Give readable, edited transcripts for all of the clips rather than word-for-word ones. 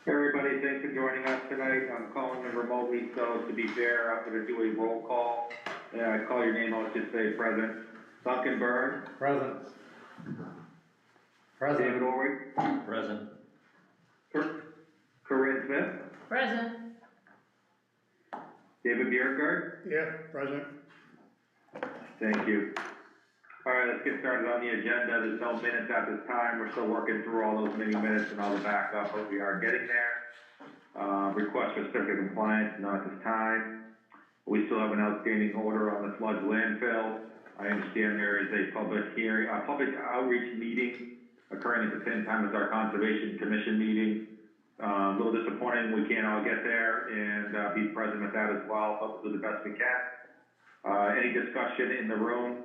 Everybody, thanks for joining us tonight. I'm calling in remotely, so to be fair, I'm gonna do a roll call. I call your name, I'll just say present. Duncan Byrne. Present. David Ulrich. Present. Corinne Smith. Present. David Biergard. Yeah, present. Thank you. All right, let's get started on the agenda. There's no minutes at this time. We're still working through all those mini minutes and all the backup, but we are getting there. Request for certificate of compliance, not at this time. We still have an outstanding order on the sludge landfill. I understand there is a public hearing, a public outreach meeting occurring at the same time as our Conservation Commission meeting. A little disappointing we can't all get there and be present at that as well, but we'll do the best we can. Any discussion in the room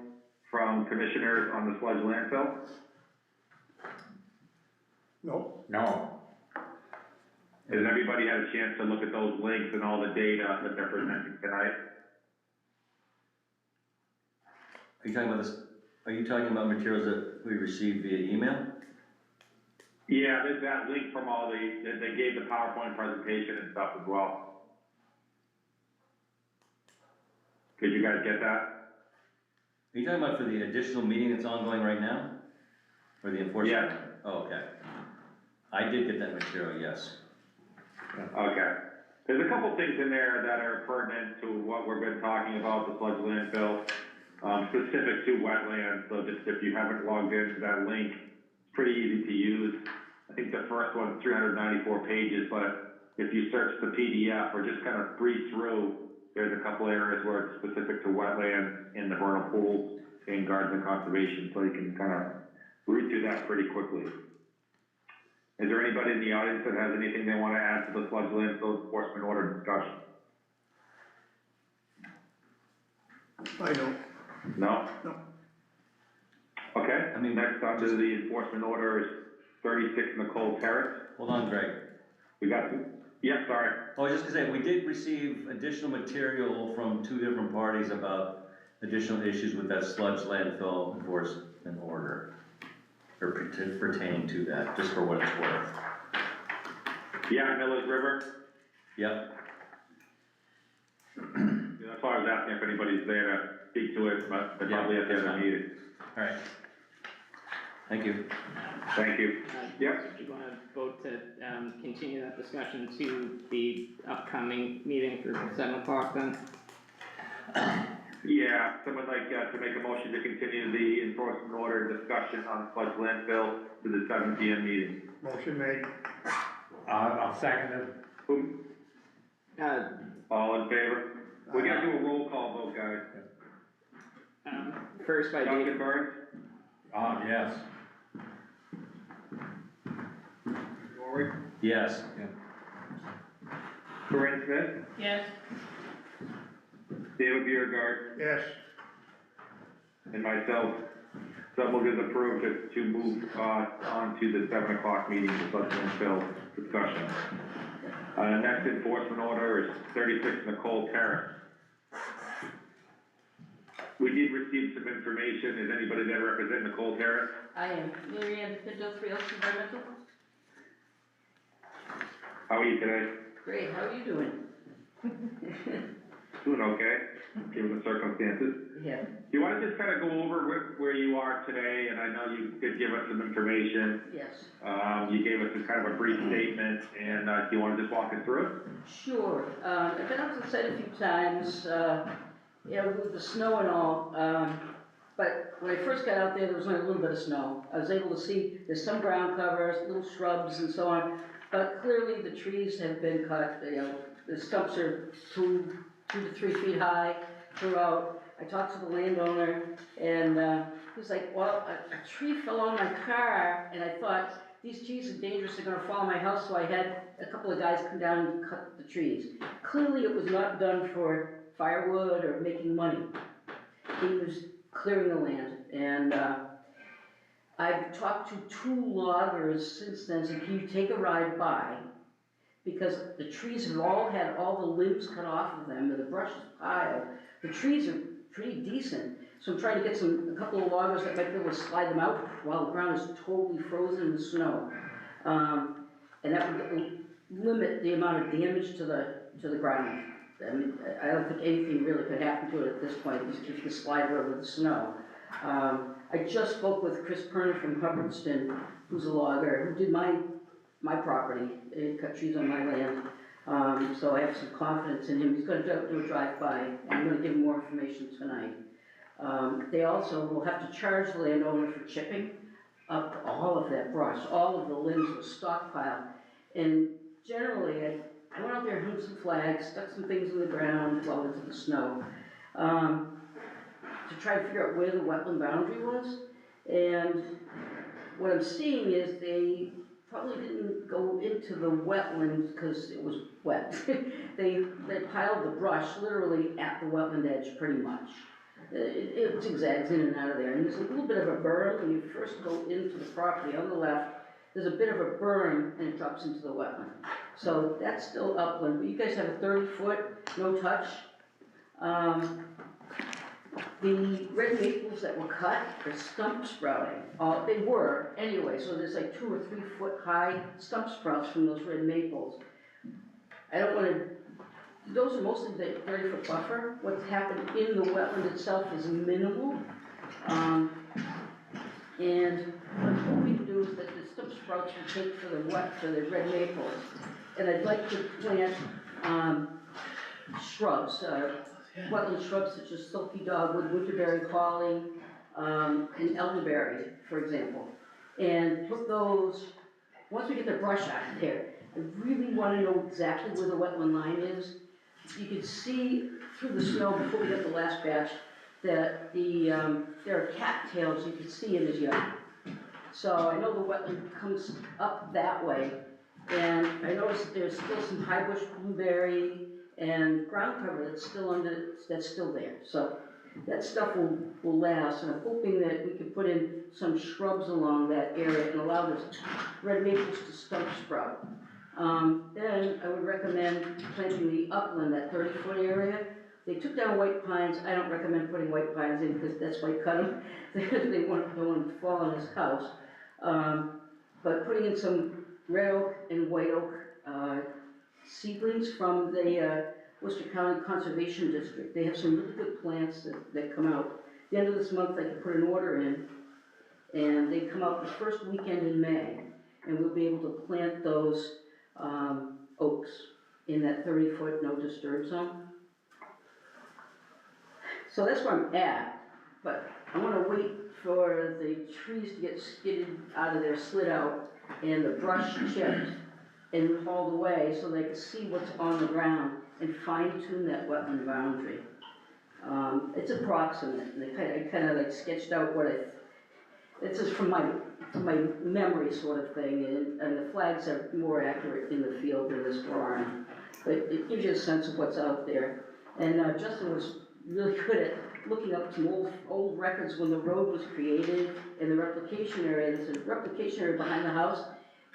from commissioners on the sludge landfill? Nope. No. Has everybody had a chance to look at those links and all the data that they're presenting tonight? Are you talking about this, are you talking about materials that we received via email? Yeah, there's that link from all they gave the PowerPoint presentation and stuff as well. Could you guys get that? Are you talking about for the additional meeting that's ongoing right now? Or the enforcement? Yeah. Oh, okay. I did get that material, yes. Okay. There's a couple things in there that are pertinent to what we've been talking about, the sludge landfill, specific to wetlands. So just if you haven't logged into that link, it's pretty easy to use. I think the first one's 394 pages, but if you search the PDF or just kind of breeze through, there's a couple areas where it's specific to wetlands in the vernal pools in Gardner Conservation, so you can kind of read through that pretty quickly. Is there anybody in the audience that has anything they want to add to the sludge landfill enforcement order discussion? I don't. No? No. Okay, I mean, next on to the enforcement order is 36 Nicole Terrace. Hold on, Greg. We got, yeah, sorry. I was just gonna say, we did receive additional material from two different parties about additional issues with that sludge landfill enforcement order, or pertaining to that, just for what it's worth. Yeah, Miller's River. Yep. That's why I was asking if anybody's there to speak to it, but they're probably at the that's other fine. meeting. All right. Thank you. Thank you. Yep. Do you want to vote to continue that discussion to the upcoming meeting for 7 o'clock then? Yeah, someone like to make a motion to continue the enforcement order discussion on sludge landfill to the 7 p.m. meeting. Motion made. I'll second it. Who? Uh, All in favor? We gotta do a roll call vote, guys. First by Duncan David. Burns? Yes. Rory? Yes. Corinne Smith? Yes. David Biergard? Yes. And myself. So we'll get approved to move on to the 7 o'clock meeting, the sludge landfill discussion. Next enforcement order is 36 Nicole Terrace. We did receive some information. Is anybody there represent Nicole Terrace? I am Mary Ann DePinto, 302 Environmental. How are you today? Great, how are you doing? Doing okay, given the circumstances. Yeah. Do you want to just kind of go over where you are today? And I know you did give us some information. Yes. You gave us a kind of a brief statement, and do you want to just walk us through it? Sure. I've been up to the site a few times, with the snow and all. But when I first got out there, there was only a little bit of snow. I was able to see there's some ground covers, little shrubs and so on. But clearly the trees have been cut. The stumps are 2 to 3 feet high throughout. I talked to the landowner, and he was like, well, a tree fell on my car, and I thought, these trees are dangerous, they're gonna fall on my house, so I had a couple of guys come down and cut the trees. Clearly it was not done for firewood or making money. He was clearing the land, and I've talked to 2 loggers since then, so can you take a ride by? Because the trees have all had all the limbs cut off of them, and the brush is piled. The trees are pretty decent, so I'm trying to get a couple of loggers that might be able to slide them out while the ground is totally frozen with snow. And that would limit the amount of damage to the ground. I mean, I don't think anything really could happen to it at this point, just if you slide over the snow. I just spoke with Chris Perner from Hubbardston, who's a logger, who did my property, he cut trees on my land. So I have some confidence in him. He's gonna do a drive-by, and I'm gonna give him more information tonight. They also will have to charge the landowner for chipping up all of that brush, all of the limbs will stockpile. And generally, I went out there, hung some flags, stuck some things in the ground, well into the snow, to try to figure out where the wetland boundary was. And what I'm seeing is they probably didn't go into the wetland because it was wet. They piled the brush literally at the wetland edge pretty much. It zigzags in and out of there, and there's a little bit of a berm when you first go into the property on the left. There's a bit of a berm and it drops into the wetland. So that's still upland, but you guys have a 30-foot, no touch. The red maples that were cut are stump sprouting. They were anyway, so there's like 2 or 3 foot high stump sprouts from those red maples. I don't want to, those are mostly the 30-foot buffer. What's happened in the wetland itself is minimal. And what I'm hoping to do is that the stump sprouts will take for the red maples. And I'd like to plant shrubs, wetland shrubs such as silky dogwood, winterberry holly, and elderberry, for example. And put those, once we get the brush out of there, I really want to know exactly where the wetland line is. You can see through the snow before we got the last batch that there are cattails you can see in his yard. So I know the wetland comes up that way, and I noticed that there's still some high bush blueberry and ground cover that's still there. So that stuff will last, and I'm hoping that we can put in some shrubs along that area and allow those red maples to stump sprout. Then I would recommend planting the upland, that 30-foot area. They took down white pines. I don't recommend putting white pines in because that's why cut them. They don't want them to fall on his house. But putting in some red oak and white oak seedlings from the Worcester County Conservation District. They have some really good plants that come out. At the end of this month, I can put an order in, and they come out the first weekend in May, and we'll be able to plant those oaks in that 30-foot no disturb zone. So that's where I'm at, but I want to wait for the trees to get skidded out of there, slid out, and the brush chipped and hauled away so they can see what's on the ground and fine-tune that wetland boundary. It's approximate, and I kind of like sketched out what it's just from my memory sort of thing, and the flags are more accurate in the field than this drawing. But it gives you a sense of what's out there. And Justin was really good at looking up some old records when the road was created and the replication area. There's a replication area behind the house,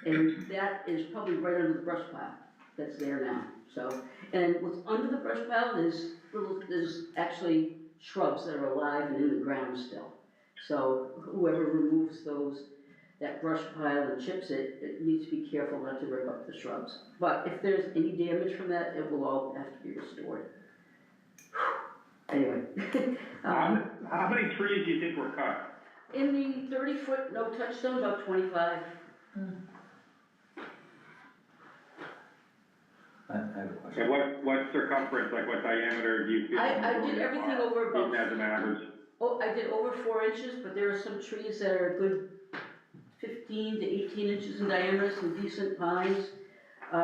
and that is probably right under the brush pile that's there now. So, and what's under the brush pile is there's actually shrubs that are alive and in the ground still. So whoever removes that brush pile and chips it needs to be careful not to rip up the shrubs. But if there's any damage from that, it will all have to be restored. Anyway. How many trees do you think were cut? In the 30-foot no touch zone, about 25. I have a question. And what circumference, like what diameter do you feel? I did everything over about, Even as an average? I did over 4 inches, but there are some trees that are a good 15 to 18 inches in diameter, some decent pines,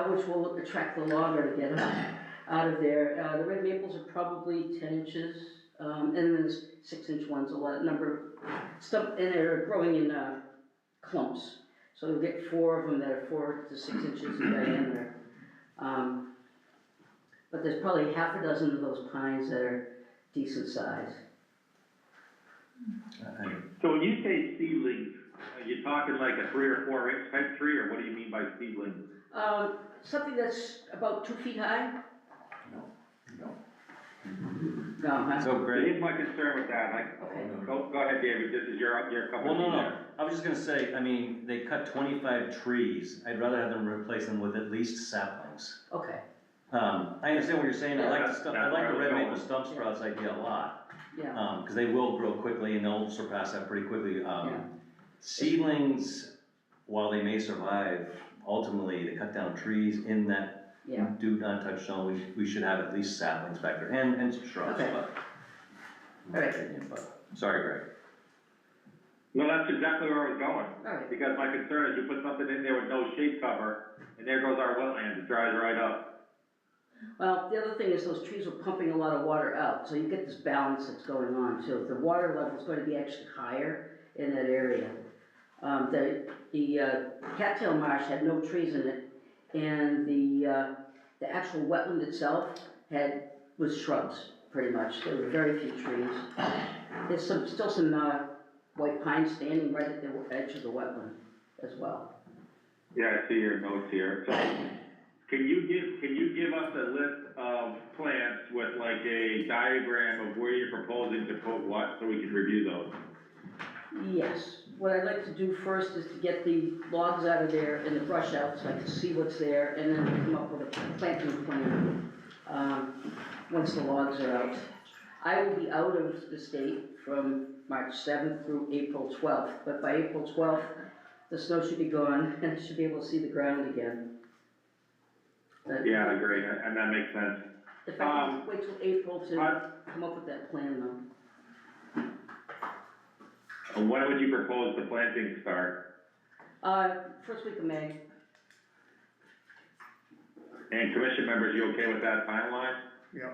which will attract the logger to get out of there. The red maples are probably 10 inches, and then there's 6-inch ones, a lot number of stuff, and they're growing in clumps. So you'll get 4 of them that are 4 to 6 inches in diameter. But there's probably half a dozen of those pines that are decent size. So when you say seedlings, are you talking like a 3 or 4 inch type tree, or what do you mean by seedling? Something that's about 2 feet high. No. No, huh? So great. Here's my concern with that, Okay. go ahead, David, this is your cup of Well, no, tea no, there. I was just gonna say, I mean, they cut 25 trees, I'd rather have them replace them with at least saplings. Okay, I understand what you're saying, I like the stuff, I That's like where I the was red maple going. stump sprouts idea a lot. yeah, Cause they will grow quickly and they'll surpass that pretty quickly. Yeah. Seedlings, while they may survive, ultimately, they cut down trees in that yeah, do not touch zone, we should have at least saplings back there, and some shrubs, Okay. but. in my Alright. opinion, but, sorry, Greg. No, that's exactly where I was going, alright, because my concern is you put something in there with no shade cover, and there goes our wetlands, it dries right up. well, the other thing is those trees are pumping a lot of water out, so you get this balance that's going on too. The water level is going to be actually higher in that area. The cattail marsh had no trees in it, and the actual wetland itself was shrubs, pretty much. There were very few trees. There's still some white pine standing right at the edge of the wetland as well. Yeah, I see your notes here, so, can you give us a list of plants with like a diagram of where you're proposing to put what, so we can review those? Yes, what I'd like to do first is to get the logs out of there and the brush out, so I can see what's there, and then come up with a planting plan, once the logs are out. I will be out of the state from March 7th through April 12th, but by April 12th, the snow should be gone, and I should be able to see the ground again. Yeah, I agree, and that makes sense. If I can wait till April to come up with that plan though. And when would you propose the planting start? First week of May. And commission members, you okay with that timeline? Yeah.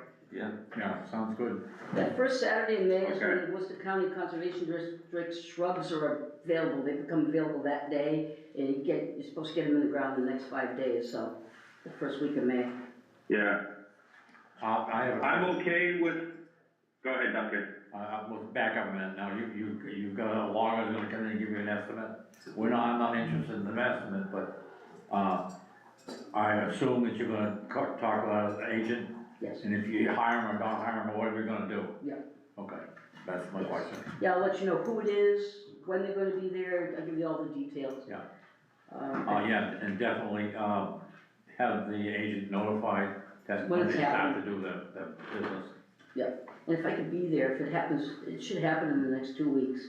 Yeah, sounds good. That first Saturday in May is when Okay. the Worcester County Conservation District's shrubs are available. They become available that day, and you're supposed to get them in the ground in the next 5 days, so the first week of May. Yeah, I have a I'm question. okay with, go ahead, Duncan. Well, back up a minute now, you've got a logger that's gonna come in and give you an estimate. I'm not interested in an estimate, but, I assume that you're gonna talk about an agent, Yes. and if you hire him or don't hire him, or what are we gonna do? Yeah. Okay, that's my question. Yeah, I'll let you know who it is, when they're gonna be there, I'll give you all the details. Yeah. Um, Yeah, and definitely, have the agent notified that When when it's they start to happening. do the business. And if I could be there, if it happens, it should happen in the next 2 weeks.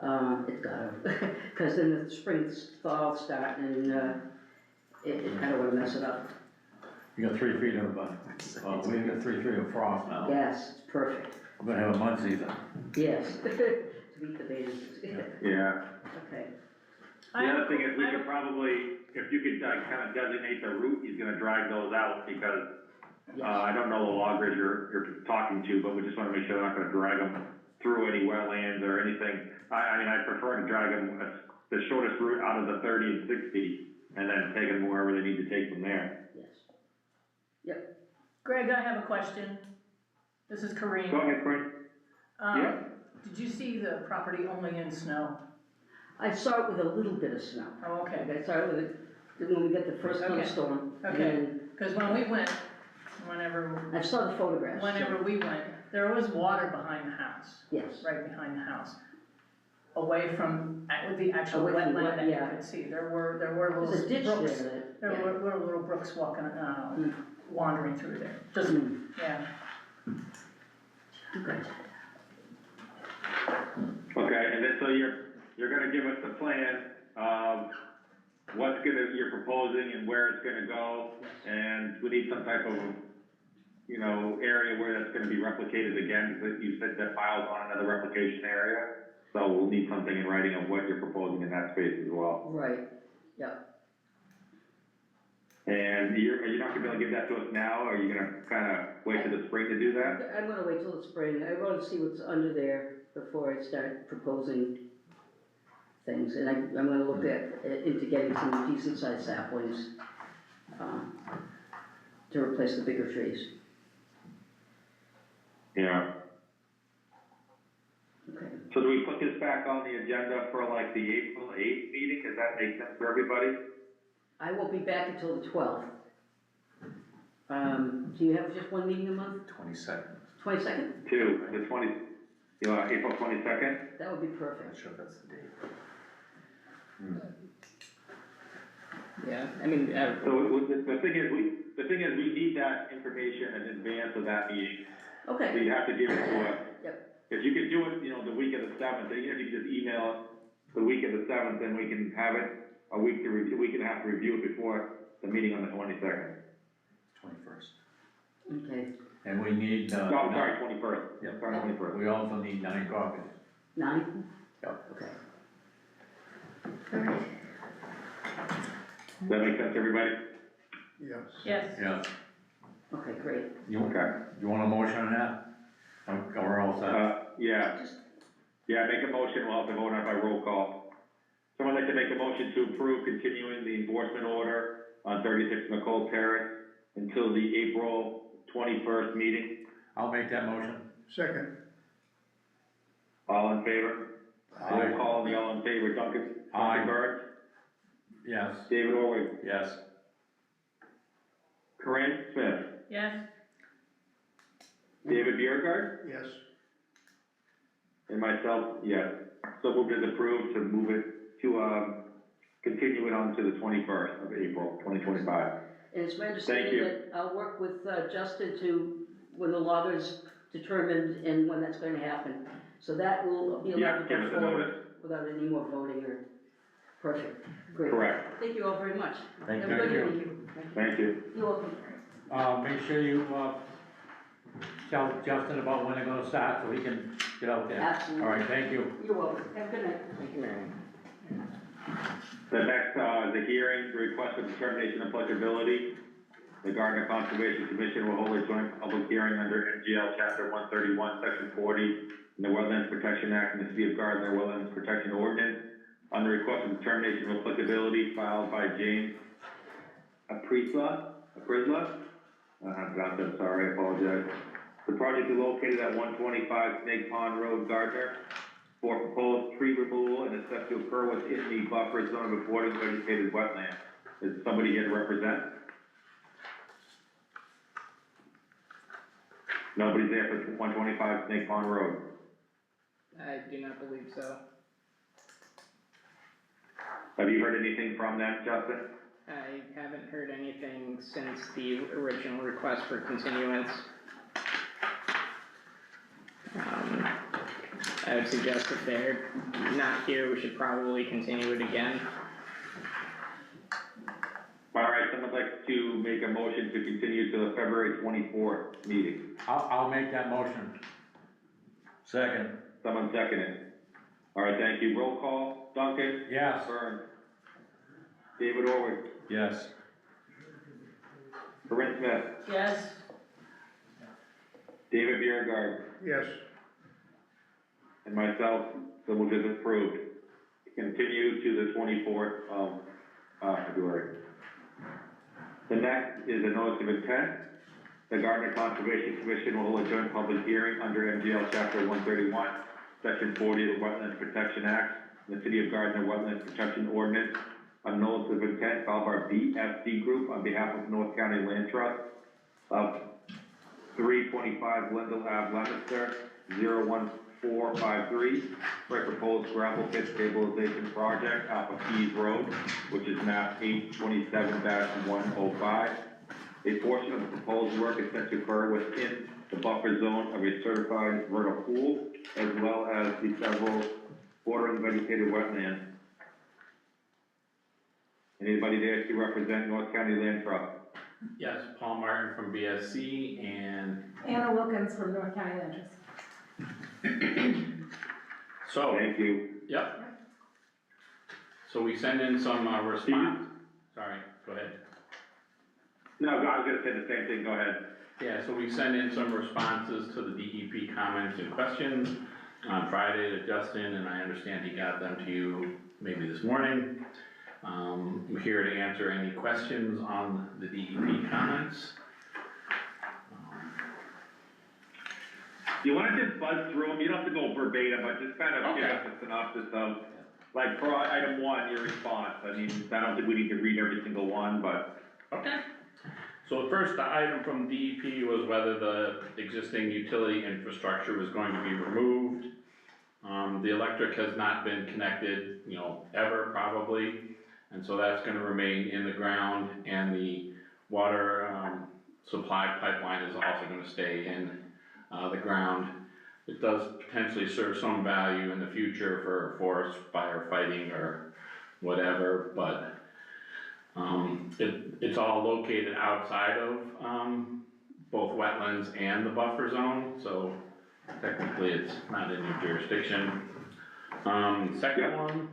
It's gotta, because then the spring thaw start and, it kinda wanna mess it up. You got 3 feet of, we got 3 feet of frost now. Yes, it's perfect, We're gonna have a mud season. yes, to beat the band. Yeah. Okay, The other thing is, we could probably, if you could kind of designate the route he's gonna drag those out, because yes, I don't know the loggers you're talking to, but we just wanna make sure they're not gonna drag them through any wetlands or anything. I mean, I prefer to drag them the shortest route out of the 30 and 60, and then take them wherever they need to take from there. yes. Greg, I have a question. This is Corinne. Go ahead, Corinne. Yeah. Did you see the property only in snow? I saw it with a little bit of snow. Oh, okay. I saw it with it, when we got the first Okay. thunderstorm. Okay. And Because when we went, whenever I saw the photographs. we went, there was water behind the house, Yes, right behind the house. Away from, with the actual Away from wetland that you yeah. could see. There were there's a little ditch brooks. there. There Yeah. were little brooks walking, wandering through there. Just, Mm. yeah. Okay. Okay, and then, so you're gonna give us the plan of you're proposing and where it's gonna go, and we need some type of, area where that's gonna be replicated again, because you said that file's on another replication area, so we'll need something in writing of what you're proposing in that space as well. Right, And are you not gonna be able to give that to us now, or are you gonna kinda wait till the spring to do that? I'm gonna wait till the spring. I wanna see what's under there before I start proposing things. And I'm gonna look into getting some decent sized saplings, to replace the bigger trees. Yeah. Okay. So do we put this back on the agenda for like the April 8th meeting? Does that make sense for everybody? I won't be back until the 12th. Do you have just one meeting a month? 22nd. 22nd? The 20, April 22nd? That would be I'm not perfect. sure if that's the date. Yeah, I mean, So the thing is, we need that information in advance of that meeting. So Okay, you have to give it to us. Yep. If you could do it, the week of the 7th, even if you could just email it the week of the 7th, then we can have it a week to review, we can have to review it before the meeting on the 22nd. 21st. okay, And we need, No, I'm sorry, 21st. Yep. Sorry, 21st. we also need 9 copies. 9? Yep. Okay. Alright. Does that make sense, everybody? Yes. Yeah, Okay, great. Okay. you want a motion on that? Or all set? Yeah, make a motion, we'll have to vote on it by roll call. Someone like to make a motion to approve continuing the enforcement order on 36 McColl Terrace until the April 21st meeting. I'll make that motion. Second. All in favor? Roll call, the all in favor, Duncan Aye. Burns, Yes. David Orwig, Yes. Corinne Smith, Yes. David Biergard, Yes. and myself, yes. So moved as approved to move it to, continue it on to the 21st of April, 2025. And it's my Thank understanding you. that I'll work with Justin to, when the logger's determined and when that's going to happen. So that will be Yeah, allowed give to us go a forward notice. without any more voting or, perfect, great. Correct. Thank you all very much. Thank Have a good you. evening. Thank you. You're welcome. Make sure you, tell Justin about when they're gonna start so he can get out there. Absolutely. All right, thank you. You're welcome. Have a good night. thank you, Mary. The next, the hearing, the request for determination of applicability. The Gardner Conservation Commission will hold a joint public hearing under MGL Chapter 131, Section 40, in the Wetlands Protection Act and the City of Gardner Wetlands Protection Ordinance, on the request for determination of applicability filed by James Aprisla? I forgot that, sorry, I apologize. The project is located at 125 Snake Pond Road, Gardner, for proposed tree removal and is set to occur within the buffer zone of afforded vegetated wetland. Is somebody here to represent? Nobody's there for 125 Snake Pond Road. I do not believe so. Have you heard anything from them, Justin? I haven't heard anything since the original request for continuance. I would suggest if they're not here, we should probably continue it again. All right, someone like to make a motion to continue to the February 24th meeting. I'll make that motion. Second. Someone second it. All right, thank you. Roll call, Duncan, Yes. Burns, David Orwig, Yes. Corinne Smith, Yes. David Biergard, Yes. and myself, so we'll just approved. Continue to the 24th of February. The next is a notice of intent. The Gardner Conservation Commission will hold a joint public hearing under MGL Chapter 131, Section 40 of the Wetlands Protection Act, and the City of Gardner Wetlands Protection Ordinance, a notice of intent filed by our BFC Group on behalf of North County Land Trust of 325 Lindell Ave, Leominster, 01453, for a proposed gravel pit stabilization project off of Keys Road, which is map 827-105. A portion of the proposed work is set to occur within the buffer zone of a certified vernal pool, as well as the several bordering vegetated wetlands. Anybody there to represent North County Land Trust? Yes, Paul Martin from BSC and Anna Wilkins from North County Land Trust. so, Thank you. yep. So we send in some response, sorry, go ahead. No, I was gonna say the same thing, go ahead. Yeah, so we send in some responses to the DEP comments and questions on Friday to Justin, and I understand he got them to you maybe this morning. We're here to answer any questions on the DEP comments. You wanna just buzz through them, you don't have to go verbatim, but just kind of give Okay. us a synopsis of, like, for item 1, your response. I mean, I don't think we need to read every single one, but. Okay. So the first item from DEP was whether the existing utility infrastructure was going to be removed. The electric has not been connected, ever probably, and so that's gonna remain in the ground, and the water, supply pipeline is also gonna stay in, the ground. It does potentially serve some value in the future for forest firefighting or whatever, but it's all located outside of, both wetlands and the buffer zone, so technically it's not in your jurisdiction. Second one,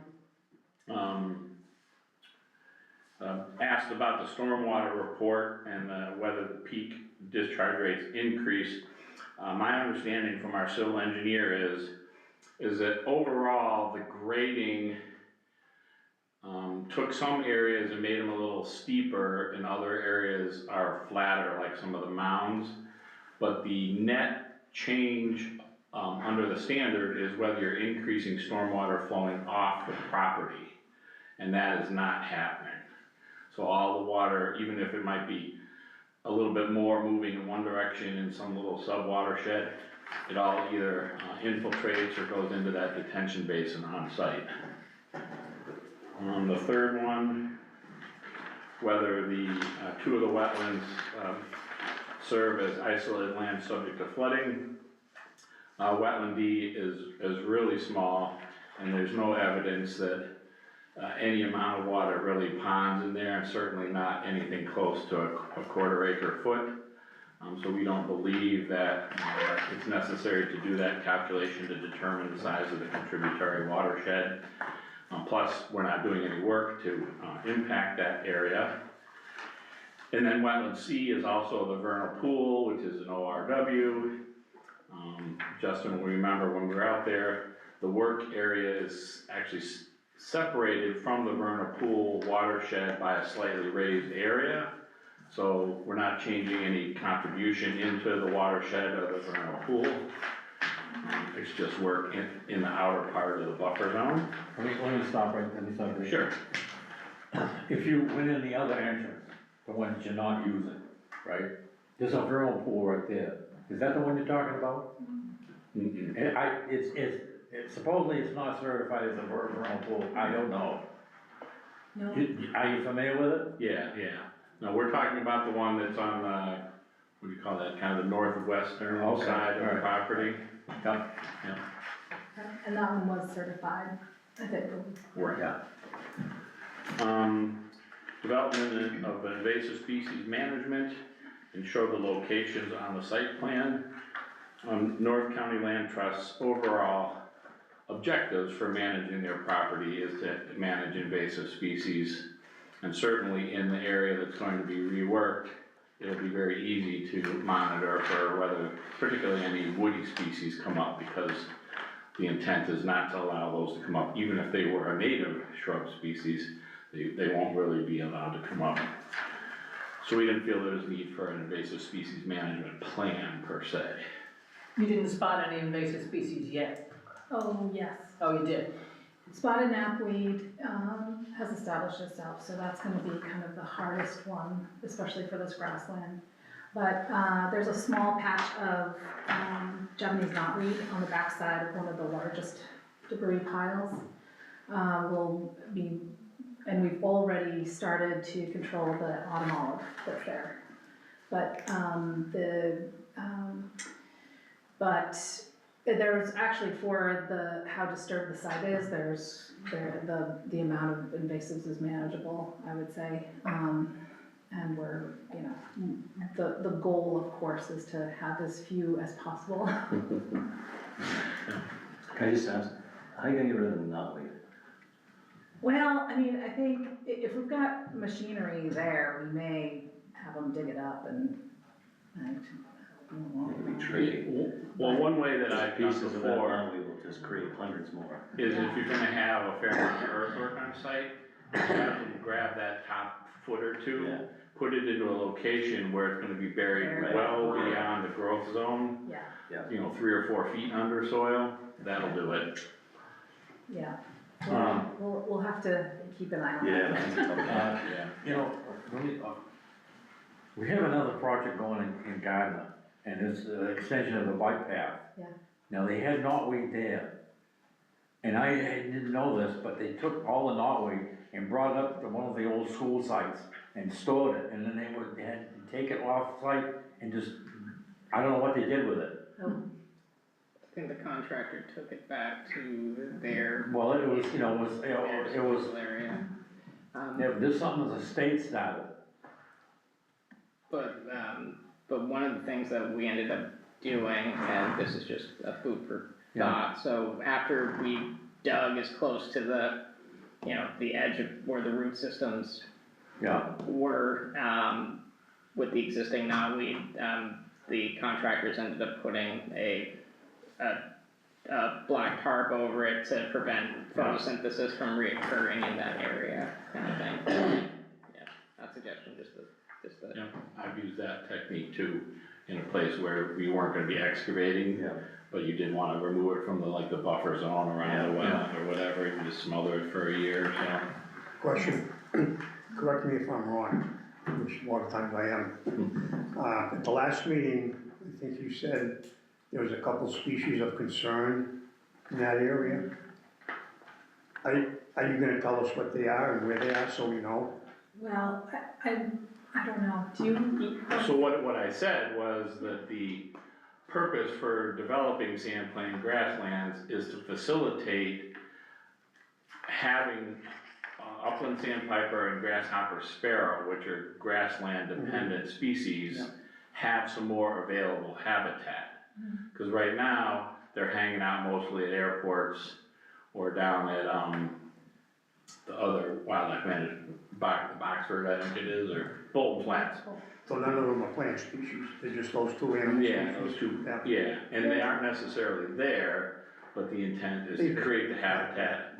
asked about the stormwater report and whether the peak discharge rates increase. My understanding from our civil engineer is that overall, the grading took some areas and made them a little steeper, and other areas are flatter, like some of the mounds. But the net change under the standard is whether you're increasing stormwater flowing off the property, and that is not happening. So all the water, even if it might be a little bit more moving in one direction in some little sub-watershed, it all either infiltrates or goes into that detention basin on site. The third one, whether the two of the wetlands serve as isolated land subject to flooding. Wetland D is really small, and there's no evidence that any amount of water really ponds in there, and certainly not anything close to a quarter acre foot. So we don't believe that it's necessary to do that calculation to determine the size of the contributory watershed. Plus, we're not doing any work to impact that area. And then wetland C is also the vernal pool, which is an ORW. Justin will remember when we were out there, the work area is actually separated from the vernal pool watershed by a slightly raised area. So we're not changing any contribution into the watershed of the vernal pool. It's just work in the outer part of the buffer zone. Let me stop right there. Sure. If you went in the other entrance, the one that you're not using, right? There's a vernal pool right there. Is that the one you're talking about? Mm-mm. It's supposedly it's not certified as a vernal pool. I don't know. No, Are you familiar with it? Yeah. No, we're talking about the one that's on the, what do you call that, kind of the northwestern Okay, side of the alright. property. Yeah. and that one was certified, I think. Right. Yeah. Development of invasive species management, and show the locations on the site plan. North County Land Trust's overall objectives for managing their property is to manage invasive species. And certainly in the area that's going to be reworked, it'll be very easy to monitor for whether particularly any woody species come up, because the intent is not to allow those to come up. Even if they were a native shrub species, they won't really be allowed to come up. So we didn't feel there was need for an invasive species management plan per se. You didn't spot any invasive species yet? Oh, yes. Oh, you did? Spotted knapweed, has established itself, so that's gonna be kind of the hardest one, especially for this grassland. But, there's a small patch of, Japanese knotweed on the backside of one of the largest debris piles. And we've already started to control the autumn olive that's there. But there's actually, for how disturbed the site is, the amount of invasives is manageable, I would say. And we're, the goal, of course, is to have as few as possible. Can I just ask, how are you gonna get rid of the knotweed? Well, I mean, I think if we've got machinery there, we may have them dig it up and Maybe tree. Well, one way that I've done Pieces of that before knotweed will just create hundreds more. is if you're gonna have a fair amount of earthwork on site, have them grab that top foot or two, Yeah. put it into a location where it's gonna be buried Right. well beyond the growth zone, yeah, 3 or 4 feet under soil, that'll do it. yeah. Um, We'll have to keep an eye on Yeah, that. that's a tough one. Yeah. Let me, We have another project going in Gardner, and it's an extension of the bike path. Yeah. Now, they had knotweed there, and I didn't know this, but they took all the knotweed and brought it up to one of the old school sites and stored it, and then they had to take it off site and just, I don't know what they did with it. I think the contractor took it back to their. Well, it was, it was, Area. there's something that the state started. But one of the things that we ended up doing, and this is just a food for thought, so after we dug as close to the, the edge of where the root systems Yeah, were, with the existing knotweed, the contractors ended up putting a black tarp over it to prevent photosynthesis from reoccurring in that area, kind of thing. Yeah, not suggestion, just the. Yeah, I've used that technique too, in a place where we weren't gonna be excavating, but you did wanna remove it from the buffer zone around the well or whatever, you just smother it for a year or so. Question, correct me if I'm wrong, which a lot of times I am. At the last meeting, I think you said there was a couple species of concern in that area. Are you gonna tell us what they are and where they are, so we know? Well, I don't know, do you? So what I said was that the purpose for developing sand plain grasslands is to facilitate having upland sandpiper and grasshopper sparrow, which are grassland dependent species, have some more available habitat. Because right now, they're hanging out mostly at airports or down at the other wildlife management, Boxford, I think it is, or Bolton Flats. So none of them are plant species, they're just those two animal species? Yeah, those two, yeah, and they aren't necessarily there, but the intent is to create the habitat.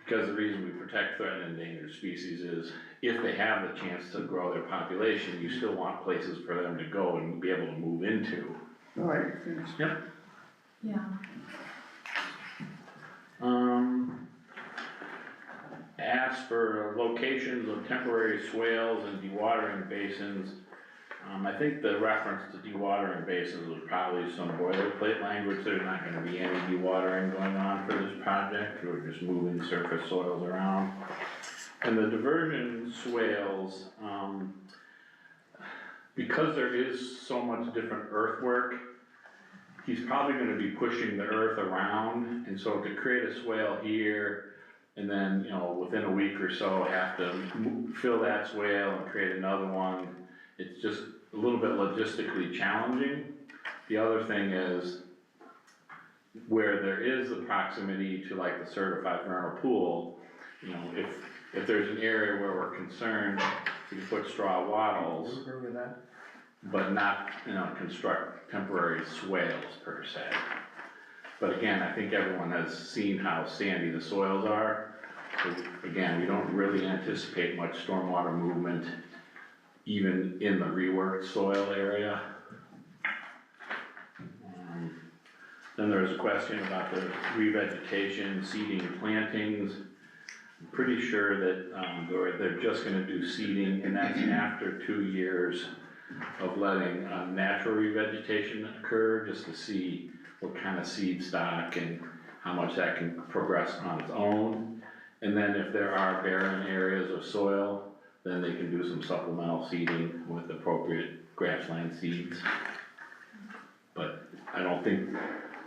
Because the reason we protect threatened and endangered species is, if they have the chance to grow their population, you still want places for them to go and be able to move into. All right, thanks. Yep. Yeah, Ask for locations of temporary swales and dewatering basins. I think the reference to dewatering basins was probably some boilerplate language. There's not gonna be any dewatering going on for this project. We're just moving surface soils around. And the diversion swales, because there is so much different earthwork, he's probably gonna be pushing the earth around, and so to create a swale here, and then, within a week or so, have to fill that swale and create another one, it's just a little bit logistically challenging. The other thing is, where there is the proximity to the certified vernal pool, if there's an area where we're concerned, we can put straw wattles. agree with that? But not, construct temporary swales per se. But again, I think everyone has seen how sandy the soils are. So again, we don't really anticipate much stormwater movement even in the reworked soil area. Then there's a question about the revegetation, seeding, and plantings. I'm pretty sure that they're just gonna do seeding, and that's after 2 years of letting natural revegetation occur, just to see what kind of seed stock and how much that can progress on its own. And then if there are barren areas of soil, then they can do some supplemental seeding with appropriate grassland seeds. But I don't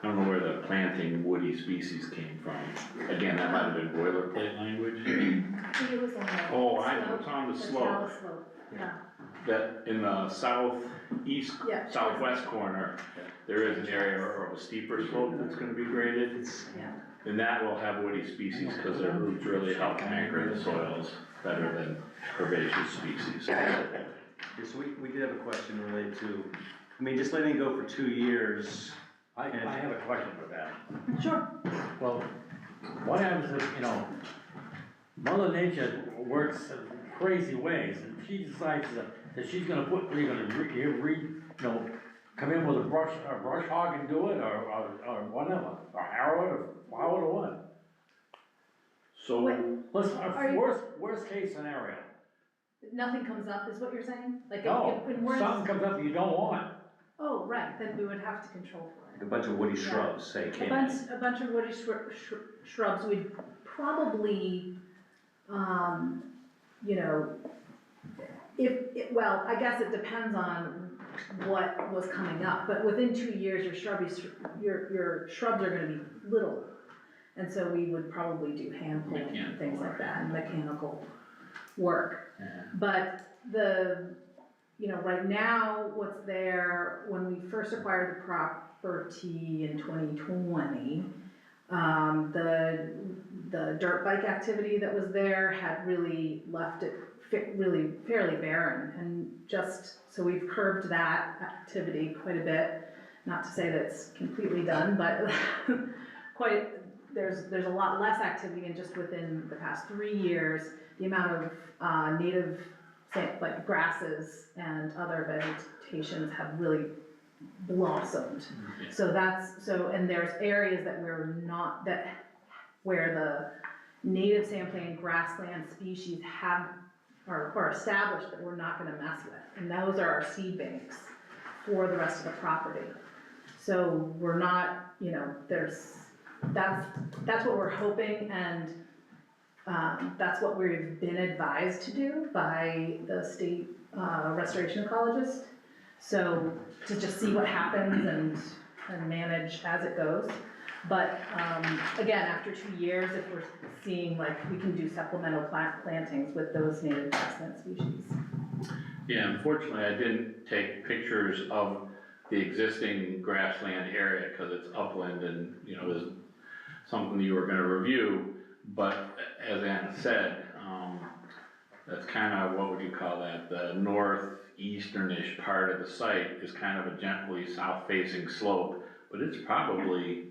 know where the planting woody species came from. Again, that might have been boilerplate language. I think it was on the. Oh, I know, it's on the slope. talus slope, yeah. That in the southeast, Yeah. southwest corner, there is an area of a steeper slope that's gonna be graded. Yeah. And that will have woody species, cause their roots really help anchor the soils better than herbaceous species. Yeah, so we did have a question related to, just letting it go for 2 years. I have a question for that. Sure. Well, what happens if, Mother Nature works in crazy ways, and she decides that she's gonna come in with a brush hog and do it, or whatever, or harrow it, or plow it, or what? So, Let's, Are you- worst case scenario, nothing comes up, is what you're saying? Like, No, if we're, something comes up you don't want. oh, right, then we would have to control for it. A bunch of woody shrubs, say, A came bunch, in. a bunch of woody shrubs, we'd probably, you know, well, I guess it depends on what was coming up, but within 2 years, your shrubs are gonna be little. And so we would probably do hand pulling and Mechanical things like work. that, and mechanical work. Yeah. But you know, right now, what's there, when we first acquired the property in 2020, the dirt bike activity that was there had really left it really fairly barren, and just, so we've curbed that activity quite a bit. Not to say that it's completely done, but there's a lot less activity, and just within the past 3 years, the amount of native, like grasses and other vegetations have really blossomed. Okay. So and there's areas that where the native sandplain grassland species are established that we're not gonna mess with. And those are our seed banks for the rest of the property. So we're not, you know, that's what we're hoping, and that's what we've been advised to do by the state restoration ecologist. So to just see what happens and manage as it goes. But again, after 2 years, if we're seeing like we can do supplemental plantings with those native grassland species. Yeah, unfortunately, I didn't take pictures of the existing grassland area, cause it's upland and, you know, is something you were gonna review, but as Anna said, that's kinda, what would you call that, the northeasternish part of the site is kind of a gently south-facing slope, but it's probably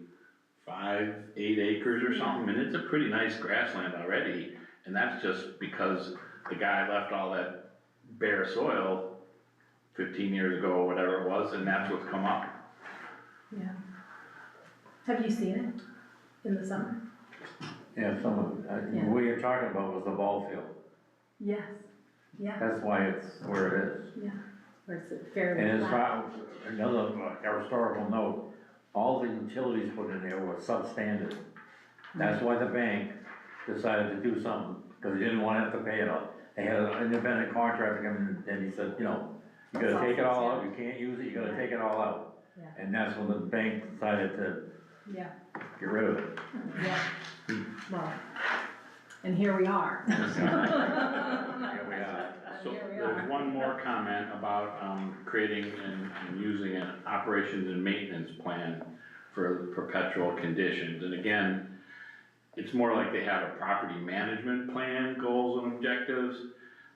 5-8 acres or something, and it's a pretty nice grassland already, and that's just because the guy left all that bare soil 15 years ago or whatever it was, and that's what's come up. Yeah. Have you seen it in the summer? Yeah, Yeah. what you're talking about was the ball field. Yes. Yeah. That's why it's where it is. Yeah. Or is it fairly And as flat? far, another historical note, all the utilities put in there were substandard. That's why the bank decided to do something, because they didn't want to have to pay it all. They had an independent contractor come in, and he said, you know, you gotta take it all out, you can't use it, you gotta take it all out. Yeah. And that's when the bank decided to Yeah. get rid of it. Yeah. Well, and here we are. Here we are. So Here we there's are. one more comment about creating and using an operations and maintenance plan for perpetual conditions. And again, it's more like they have a property management plan, goals and objectives.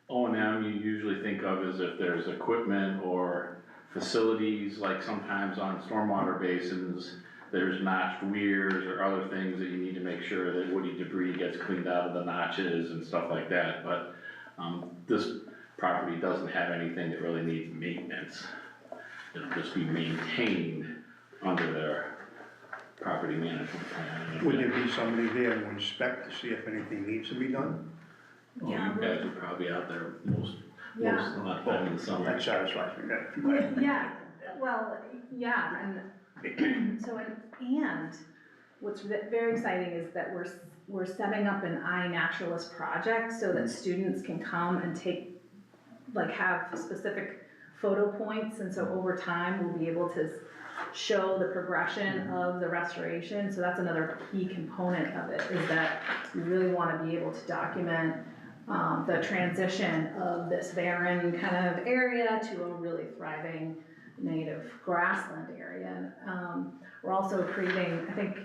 O&M you usually think of as if there's equipment or facilities, like sometimes on stormwater basins, there's notched weirs or other things that you need to make sure that woody debris gets cleaned out of the notches and stuff like that. But this property doesn't have anything that really needs maintenance. It'll just be maintained under their property management plan. Would there be somebody there to inspect to see if anything needs to be done? Oh, Yeah, you guys are probably out there most a lot of time in the summer. That satisfies me, that. Yeah, well, yeah, and so, and what's very exciting is that we're setting up an iNaturalist project so that students can come and have specific photo points, and so over time, we'll be able to show the progression of the restoration. So that's another key component of it, is that we really wanna be able to document the transition of this barren kind of area to a really thriving native grassland area. And we're also creating, I think,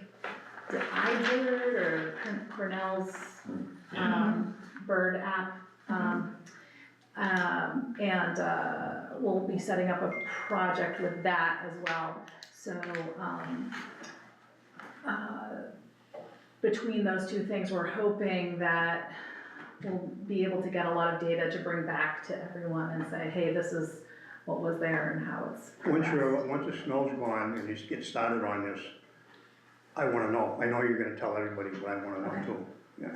the iBird or Cornell's bird app. And we'll be setting up a project with that as well. So between those two things, we're hoping that we'll be able to get a lot of data to bring back to everyone and say, hey, this is what was there and how it's progressed. Once the snow's gone and you get started on this, I wanna know. I know you're gonna tell everybody, but I wanna know Okay. too, yeah,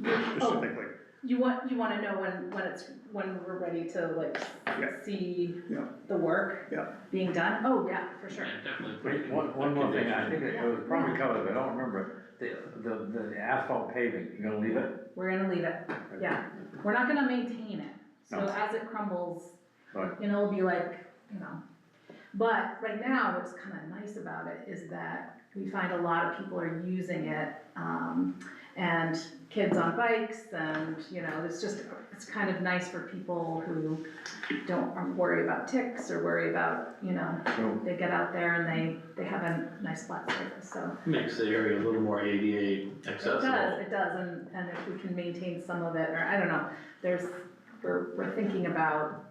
Oh, specifically. You wanna know when we're ready to like Yeah. see Yeah. the work Yeah. being done? Oh, yeah, for sure. Yeah, definitely. put it Wait, in one more thing, I think conditions. it was probably covered, but I don't remember, the asphalt paving, you gonna leave it? We're gonna leave it, yeah. We're not gonna maintain it, so No. as it crumbles, Right. it'll be like, you know. But right now, what's kinda nice about it is that we find a lot of people are using it, and kids on bikes, and, it's kind of nice for people who don't worry about ticks or worry about, So, they get out there and they have a nice flat surface, so. Makes the area a little more ADA accessible. It does, and if we can maintain some of it, or I don't know, we're thinking about,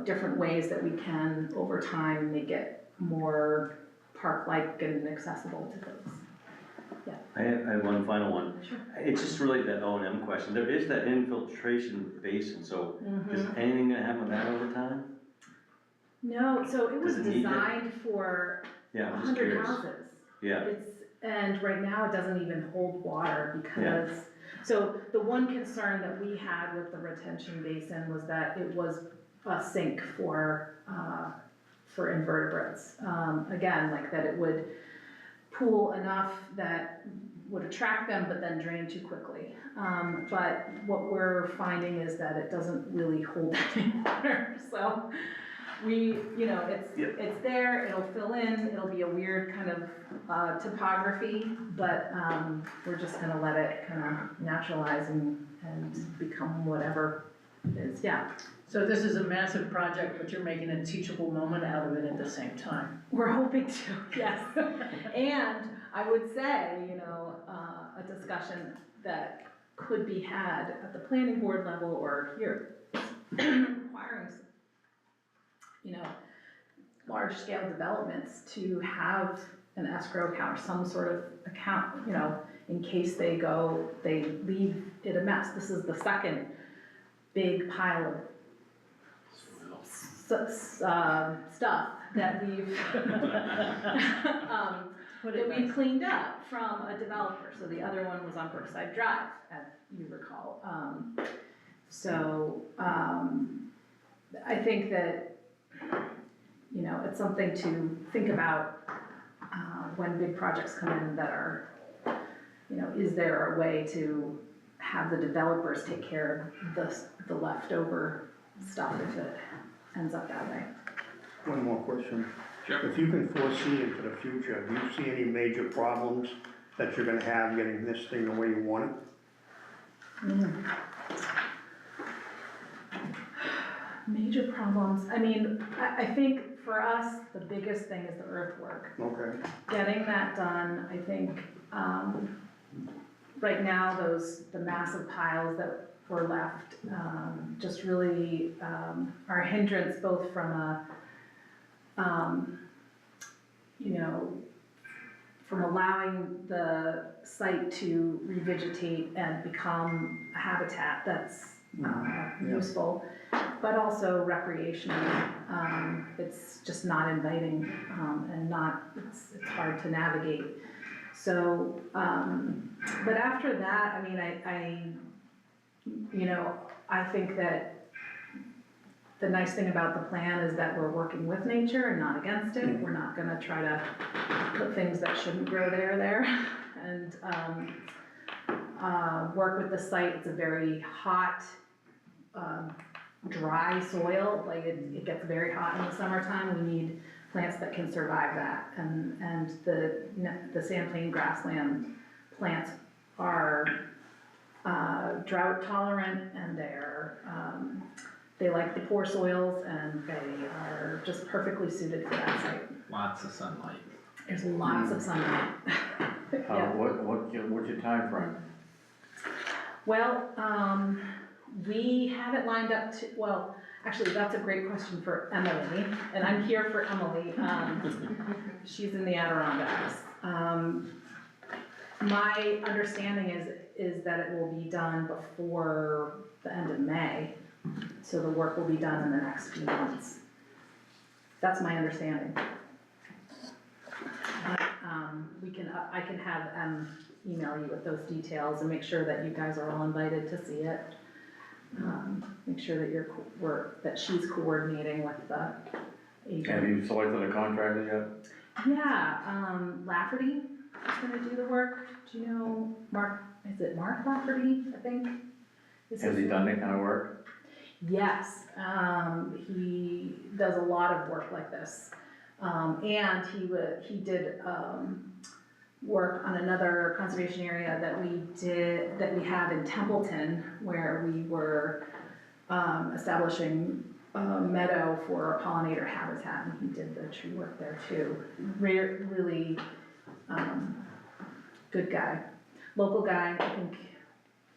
different ways that we can, over time, make it more park-like and accessible to folks. I have one final one. Sure. It's just really that O&M question. There is that infiltration basin, so is anything gonna happen with that over time? No, so it was Does it need it? designed for Yeah, I'm just 100 curious. houses. Yeah, And right now it doesn't even hold water because, so the one concern that we had with the retention basin was that it was a sink for invertebrates. Again, like that it would pool enough that would attract them but then drain too quickly. But what we're finding is that it doesn't really hold any water, so it's there, it'll fill in, it'll be a weird kind of topography, but we're just gonna let it kind of naturalize and become whatever it is, yeah. So this is a massive project, but you're making a teachable moment out of it at the same time. We're hoping to, yes. And I would say, a discussion that could be had at the planning board level or here, requiring large-scale developments to have an escrow account or some sort of account, in case they leave it a mess. This is the second big pile of stuff that we've cleaned up from a developer. So the other one was on Brookside Drive, as you recall. I think that it's something to think about when big projects come in that are, is there a way to have the developers take care of the leftover stuff if it ends up that way? One more question. Sure. If you can foresee into the future, do you see any major problems that you're gonna have getting this thing the way you want it? Major problems, I think for us, the biggest thing is the earthwork. Okay. Getting that done, I think, right now, the massive piles that were left, just really, are a hindrance both from from allowing the site to revegetate and become a habitat that's useful, but also recreational. It's just not inviting, and it's hard to navigate. So, but after that, I think that the nice thing about the plan is that we're working with nature and not against it. We're not gonna try to put things that shouldn't grow there, and work with the site. It's a very hot, dry soil, like it gets very hot in the summertime. We need plants that can survive that, and the sandplain grassland plants are drought tolerant, and they like the poor soils, and they are just perfectly suited for that site. Lots of sunlight. There's lots of sunlight. Yeah. what's your timeframe? Well, we have it lined up to, well, actually, that's a great question for Emily, and I'm here for Emily. She's in the Adirondacks. My understanding is that it will be done before the end of May, so the work will be done in the next few months. That's my understanding. But, I can have email you with those details and make sure that you guys are all invited to see it. Make sure that that she's coordinating with the agent. Have you selected a contractor yet? Yeah, Lafferty is gonna do the work. Do you know Mark, is it Mark Lafferty, I think? Has he done that kind of work? Yes, he does a lot of work like this. And he did, work on another conservation area that we had in Templeton, where we were, establishing a meadow for pollinator habitat, and he did the tree work there too. Really, good guy, local guy. I think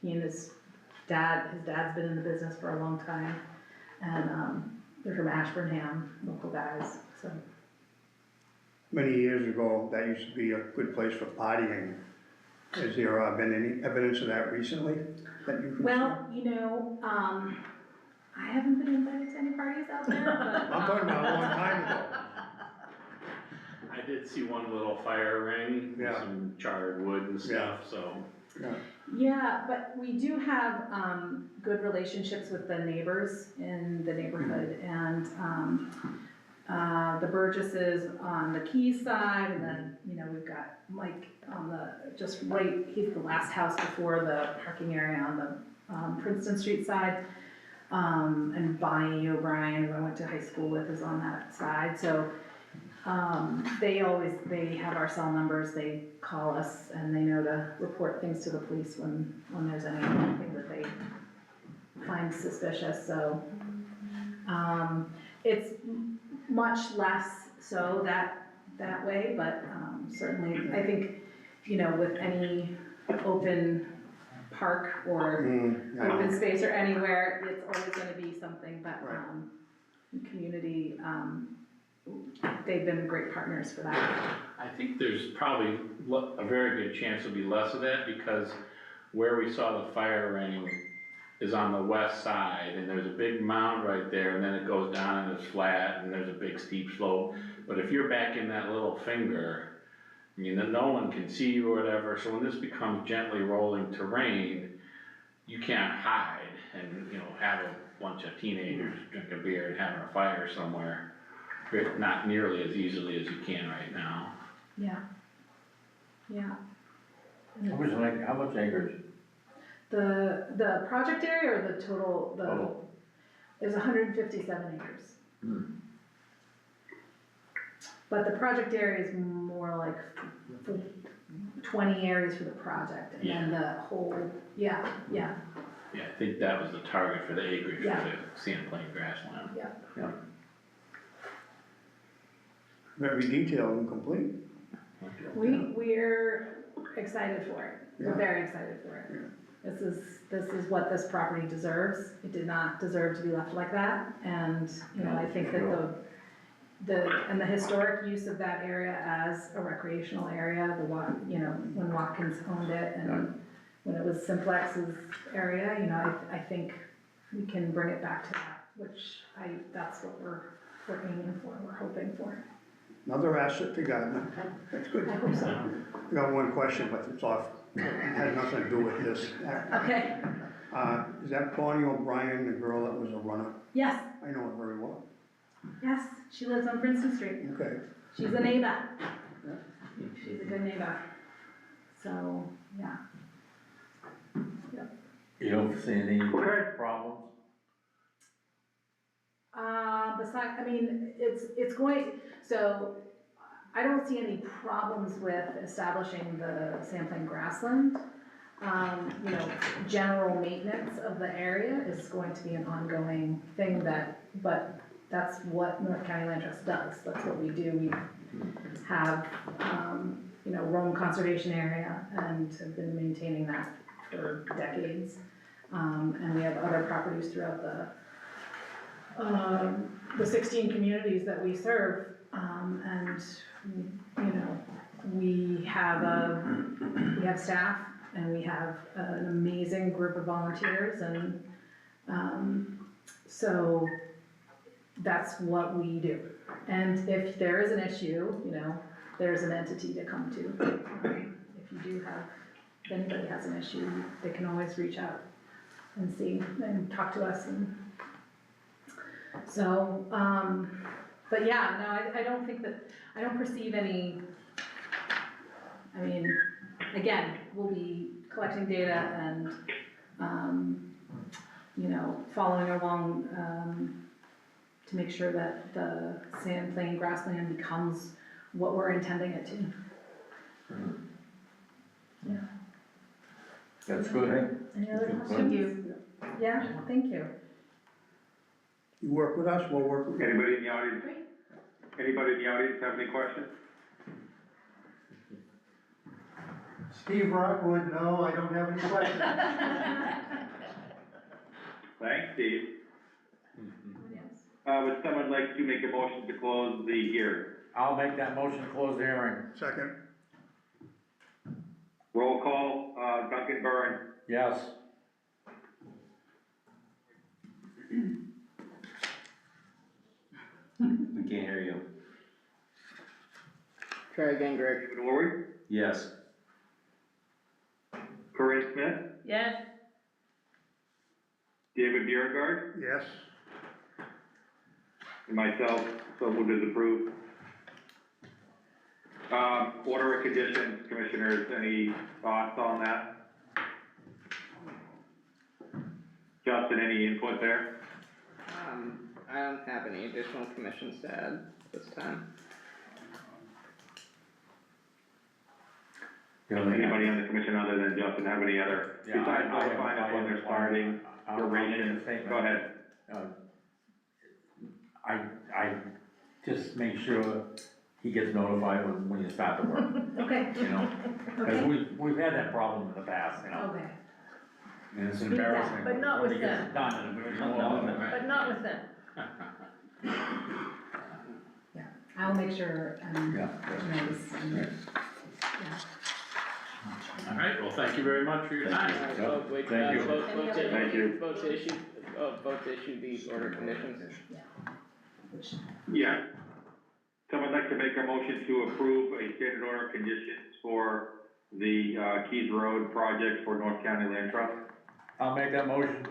he and his dad's been in the business for a long time, and, they're from Ashburnham, local guys, so. Many years ago, that used to be a good place for partying. Has there been any evidence of that recently that you can see? Well, you know, I haven't been invited to any parties out there, but. I'm talking about a long time ago. I did see one little fire ring with Yeah. some charred wood and stuff, so. Yeah. Yeah, but we do have, good relationships with the neighbors in the neighborhood, and, the Burgesses on the Keys side, and then, you know, we've got Mike on he's the last house before the parking area on the, Princeton Street side. And Bonnie O'Brien, who I went to high school with, is on that side, so, they have our cell numbers, they call us, and they know to report things to the police when there's anything that they find suspicious, so. It's much less so that way, but, certainly, I think, you know, with any open park or open space or anywhere, it's always gonna be something, but, community, they've been great partners for that. I think there's probably a very good chance there'll be less of that, because where we saw the fire ring is on the west side, and there's a big mound right there, and then it goes down and it's flat, and there's a big steep slope. But if you're back in that little finger, I mean, then no one can see you or whatever, so when this becomes gently rolling terrain, you can't hide and, you know, have a bunch of teenagers drinking beer and having a fire somewhere, not nearly as easily as you can right now. Yeah. Yeah. How much acreage? The project area or the total, Total. There's 157 acres. Hmm. But the project area is more like 20 areas for the project, and then the whole, yeah. Yeah, I think that was the target for the acreage Yeah. for the sand-plain grassland. Very detailed and complete. We're excited for it, we're very excited for it. This is what this property deserves. It did not deserve to be left like that, and, you know, I think that the historic use of that area as a recreational area, when Watkins owned it, and when it was Simplex's area, you know, I think we can bring it back to that, that's what we're aiming for, we're hoping for. Another asset to Gardner. That's good. I hope so. I got one question, but it's off. It has nothing to do with this. Okay, Is that Bonnie O'Brien, the girl that was a runner? yes, I know her very well. yes, she lives on Princeton Street. Okay. She's a neighbor. She's a good neighbor. So, yeah. You don't see any problems? So I don't see any problems with establishing the Sandplain grassland. You know, general maintenance of the area is going to be an ongoing thing but that's what North County Land Trust does. That's what we do. We have, you know, Rome Conservation Area and have been maintaining that for decades. And we have other properties throughout the 16 communities that we serve. And, you know, we have staff and we have an amazing group of volunteers, and, so that's what we do. And if there is an issue, you know, there's an entity to come to. If you do have if anybody has an issue, they can always reach out and see, and talk to us, and so, but yeah, no, I don't think that, I don't perceive any, I mean, again, we'll be collecting data and, you know, following along, to make sure that the sand plain, grassland becomes what we're intending it to. Yeah. That's good. Any other Good. questions? Yeah, thank you. You work with us, we'll work with you. Anybody in the audience, Great. anybody in the audience have any questions? Steve Rockwood, no, I don't have any questions. Thanks, Steve. Yes. Would someone like to make a motion to close the hearing? I'll make that motion to close the hearing. Second, Roll call, Duncan Byrne, Yes. We can't hear you. Try again, Greg. David Orwig, Yes. Corinne Smith, Yes, David Biergard, yes, and myself, so moved as approved. Order of conditions, commissioners, any thoughts on that? Justin, any input there? I don't have any additional commissions to add this time. Anybody on the commission other than Justin have any other, Yeah, besides I have- notifying us I when have- they're starting, I'll make a duration, statement. go ahead. I just make sure he gets notified when you start the work, Okay, you know? Because okay, we've had that problem in the past, you know, okay. and it's Speak that, embarrassing. but not when with he gets them. it done and we Not know with it. them. but not with them. Yeah, I'll make sure, Yeah. notice, and, Right. yeah. All right, well, thank you very much for your time. Yeah, Wait, thank you. vote to, Thank you. vote to issue the order conditions. Yeah. Someone like to make a motion to approve a standard order of conditions for the, Keys Road project for North County Land Trust? I'll make that motion.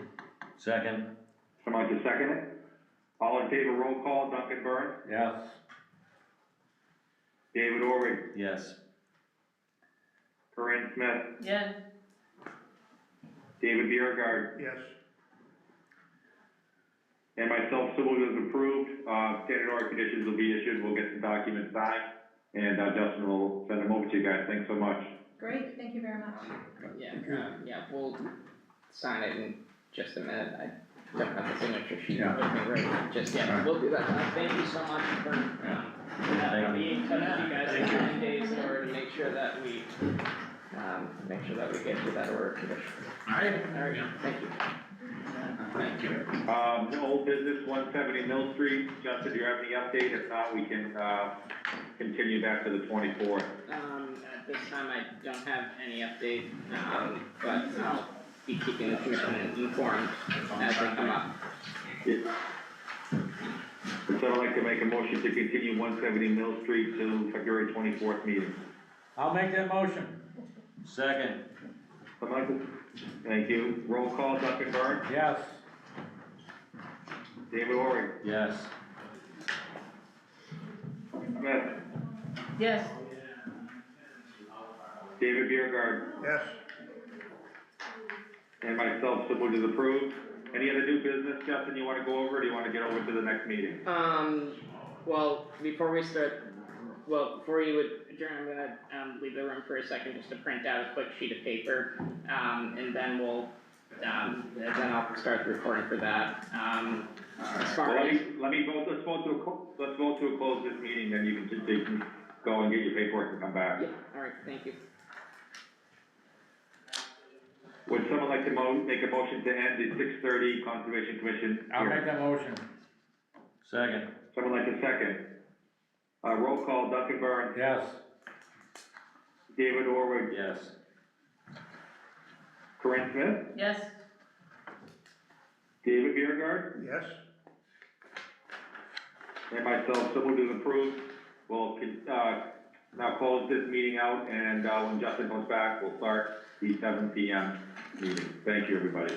Second. Someone like to second it? All in favor, roll call, Duncan Byrne, Yes. David Orwig, Yes. Corinne Smith, Yes, David Biergard, Yes, and myself, so moved as approved. Standard order conditions will be issued, we'll get the documents signed, and Justin will send them over to you guys. Thanks so much. Great, thank you very much. Yeah, we'll sign it in just a minute. I don't have the signature sheet Yeah. with me right just yet. We'll do that. Thank you so much for, Thank you. being in touch with you guys in 9 days in order to make sure that we get to that order condition. All right. All right, thank you. Thank you. Old business, 170 Mill Street. Justin, do you have any update? If not, we can, continue back to the 24th. At this time, I don't have any update, but I'll be keeping the commission informed as they come up. Would someone like to make a motion to continue 170 Mill Street to February 24th meeting? I'll make that motion. Second. Someone like to? Thank you. Roll call, Duncan Byrne, Yes. David Orwig, Yes. Smith, yes. David Biergard, yes. And and myself, so moved as approved. Any other new business, Justin, you wanna go over, or do you wanna get over to the next meeting? Well, before we start, before you would adjourn, I'm gonna, leave the room for a second just to print out a quick sheet of paper, and then then I'll start the recording for that. As far Well, as, let's vote to close this meeting, then you can go and get your paperwork and come back. yeah, alright, thank you. Would someone like to make a motion to end the 6:30 Conservation Commission I'll hearing? make that motion. Second. Someone like to second? Roll call, Duncan Byrne, Yes. David Orwig, Yes. Corinne Smith, Yes, David Biergard, Yes, and myself, so moved as approved. We'll, now close this meeting out, and, when Justin comes back, we'll start the 7 PM meeting. Thank you, everybody.